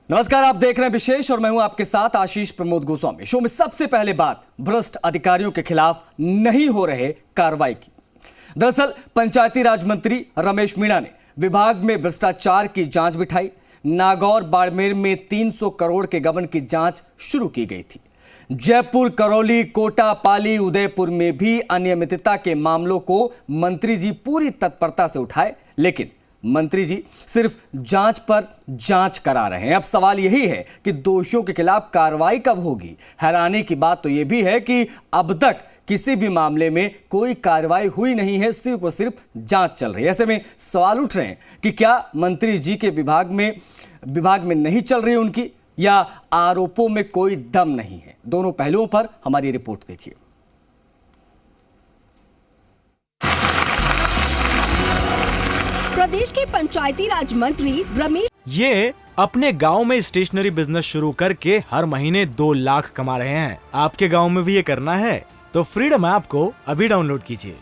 नमस्कार, आप देख रहे हैं विशेष और मैं हूं आपके साथ आशीष प्रमोद गोस्वामी। शो में सबसे पहले बात भ्रष्ट अधिकारियों के खिलाफ नहीं हो रहे कार्रवाई की। दरअसल पंचायती राज मंत्री रमेश मीणा ने विभाग में भ्रष्टाचार की जांच बिठाई। नागौर बाड़मेर में 300 करोड़ के गबन की जांच शुरू की गई थी। जयपुर, करौली, कोटा, पाली, उदयपुर में भी अनियमितता के मामलों को मंत्री जी पूरी तत्परता से उठाए, लेकिन मंत्री जी सिर्फ जांच पर जांच करा रहे हैं। अब सवाल यही है कि दोषियों के खिलाफ कार्रवाई कब होगी। हैरानी की बात तो यह भी है कि अब तक किसी भी मामले में कोई कार्रवाई हुई नहीं है, सिर्फ और सिर्फ जांच चल रही है। ऐसे में सवाल उठ रहे हैं कि क्या मंत्री जी के विभाग में नहीं चल रही उनकी, या आरोपों में कोई दम नहीं है। दोनों पहलुओं पर हमारी रिपोर्ट देखिए। प्रदेश के पंचायती राज मंत्री रमेश ये अपने गांव में स्टेशनरी बिजनेस शुरू करके हर महीने 2 लाख कमा रहे हैं। आपके गांव में भी ये करना है तो फ्रीडम ऐप को अभी डाउनलोड कीजिए।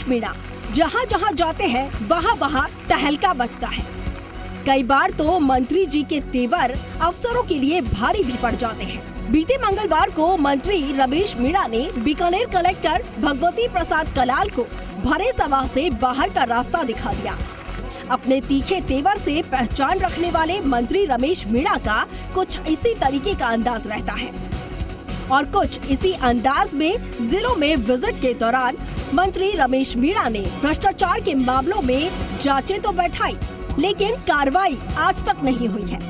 मीणा जहाँ जहाँ जाते हैं वहाँ वहाँ तहलका मचता है। कई बार तो मंत्री जी के तेवर अफसरों के लिए भारी भी पड़ जाते हैं। बीते मंगलवार को मंत्री रमेश मीणा ने बीकानेर कलेक्टर भगवती प्रसाद कलाल को भरे सभा से बाहर का रास्ता दिखा दिया। अपने तीखे तेवर से पहचान रखने वाले मंत्री रमेश मीणा का कुछ इसी तरीके का अंदाज रहता है और कुछ इसी अंदाज में जिलों में विजिट के दौरान मंत्री रमेश मीणा ने भ्रष्टाचार के मामलों में जांचें तो बैठाई, लेकिन कार्रवाई आज तक नहीं हुई है।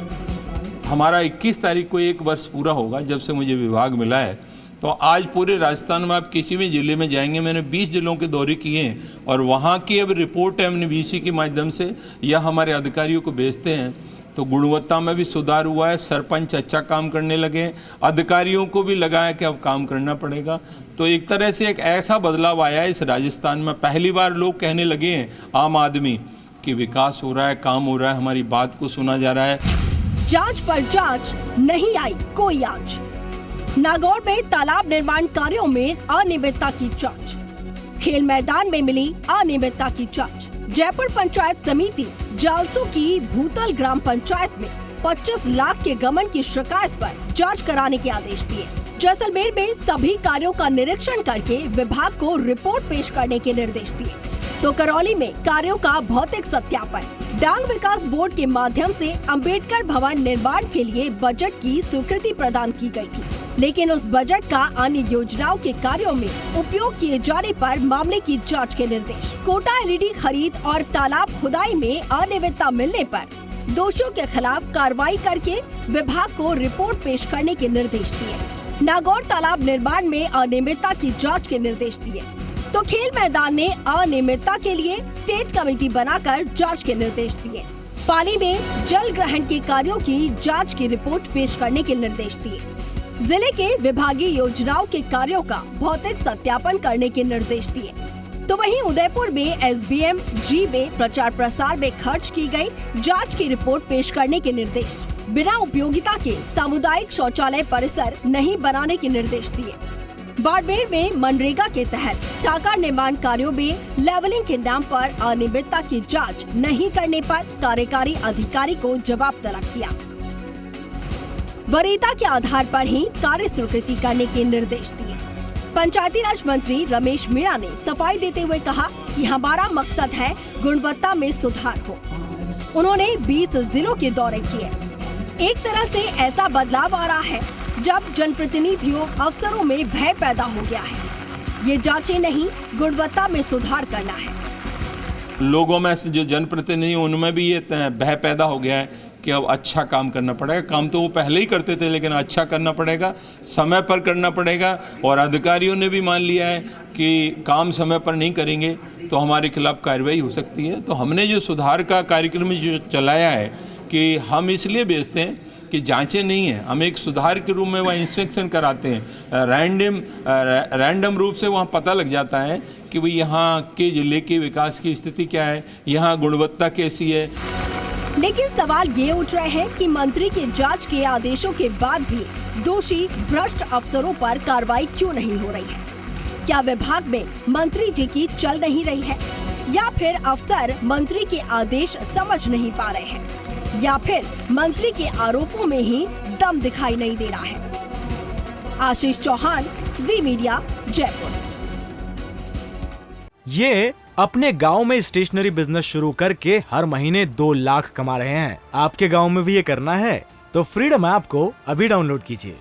हमारा 21 तारीख को 1 वर्ष पूरा होगा जब से मुझे विभाग मिला है। तो आज पूरे राजस्थान में आप किसी भी जिले में जाएंगे, मैंने 20 जिलों के दौरे किए हैं और वहाँ की अब रिपोर्ट MNBC के माध्यम से या हमारे अधिकारियों को भेजते हैं तो गुणवत्ता में भी सुधार हुआ है। सरपंच अच्छा काम करने लगे, अधिकारियों को भी लगा है कि अब काम करना पड़ेगा। तो एक तरह से एक ऐसा बदलाव आया है इस राजस्थान में। पहली बार लोग कहने लगे हैं, आम आदमी, कि विकास हो रहा है, काम हो रहा है, हमारी बात को सुना जा रहा है। जांच पर जांच, नहीं आई कोई आंच। नागौर में तालाब निर्माण कार्यों में अनियमितता की जांच। खेल मैदान में मिली अनियमितता की जांच। जयपुर पंचायत समिति जालसू की भूतल ग्राम पंचायत में 25 लाख के गबन की शिकायत पर जांच कराने के आदेश दिए। जैसलमेर में सभी कार्यों का निरीक्षण करके विभाग को रिपोर्ट पेश करने के निर्देश दिए। तो करौली में कार्यों का भौतिक सत्यापन। डांग विकास बोर्ड के माध्यम से अंबेडकर भवन निर्माण के लिए बजट की स्वीकृति प्रदान की गई थी, लेकिन उस बजट का अन्य योजनाओं के कार्यों में उपयोग किए जाने पर मामले की जांच के निर्देश। कोटा LED खरीद और तालाब खुदाई में अनियमितता मिलने पर दोषियों के खिलाफ कार्रवाई करके विभाग को रिपोर्ट पेश करने के निर्देश दिए। नागौर तालाब निर्माण में अनियमितता की जांच के निर्देश दिए। तो खेल मैदान ने अनियमितता के लिए स्टेट कमेटी बनाकर जांच के निर्देश दिए। पाली में जल ग्रहण के कार्यों की जांच की रिपोर्ट पेश करने के निर्देश दिए। जिले के विभागीय योजनाओं के कार्यों का भौतिक सत्यापन करने के निर्देश दिए। तो वहीं उदयपुर में SBM G में प्रचार प्रसार में खर्च की गई जांच की रिपोर्ट पेश करने के निर्देश। बिना उपयोगिता के सामुदायिक शौचालय परिसर नहीं बनाने के निर्देश दिए। बाड़मेर में मनरेगा के तहत टाका निर्माण कार्यों में लेवलिंग के नाम पर अनियमितता की जांच नहीं करने पर कार्यकारी अधिकारी को जवाब तलब किया। वरीयता के आधार पर ही कार्य स्वीकृति करने के निर्देश दिए। पंचायती राज मंत्री रमेश मीणा ने सफाई देते हुए कहा कि हमारा मकसद है गुणवत्ता में सुधार हो। उन्होंने 20 जिलों के दौरे किए। एक तरह से ऐसा बदलाव आ रहा है जब जनप्रतिनिधियों अफसरों में भय पैदा हो गया है। ये जांचें नहीं, गुणवत्ता में सुधार करना है। लोगों में जो जनप्रतिनिधि उनमें भी ये भय पैदा हो गया है कि अब अच्छा काम करना पड़ेगा। काम तो वो पहले ही करते थे, लेकिन अच्छा करना पड़ेगा, समय पर करना पड़ेगा। और अधिकारियों ने भी मान लिया है कि काम समय पर नहीं करेंगे तो हमारे खिलाफ कार्रवाई हो सकती है। तो हमने जो सुधार का कार्यक्रम जो चलाया है कि हम इसलिए भेजते हैं कि जांचें नहीं है, हम एक सुधार के रूप में वहाँ इंस्पेक्शन कराते हैं। रैंडम रूप से वहाँ पता लग जाता है कि भाई यहाँ के जिले के विकास की स्थिति क्या है, यहाँ गुणवत्ता कैसी है। लेकिन सवाल ये उठ रहे हैं कि मंत्री के जांच के आदेशों के बाद भी दोषी भ्रष्ट अफसरों पर कार्रवाई क्यों नहीं हो रही है? क्या विभाग में मंत्री जी की चल नहीं रही है, या फिर अफसर मंत्री के आदेश समझ नहीं पा रहे हैं? या फिर मंत्री के आरोपों में ही दम दिखाई नहीं दे रहा है? आशीष चौहान, जी मीडिया, जयपुर। ये अपने गांव में स्टेशनरी बिजनेस शुरू करके हर महीने 2 लाख कमा रहे हैं। आपके गांव में भी ये करना है तो फ्रीडम ऐप को अभी डाउनलोड कीजिए।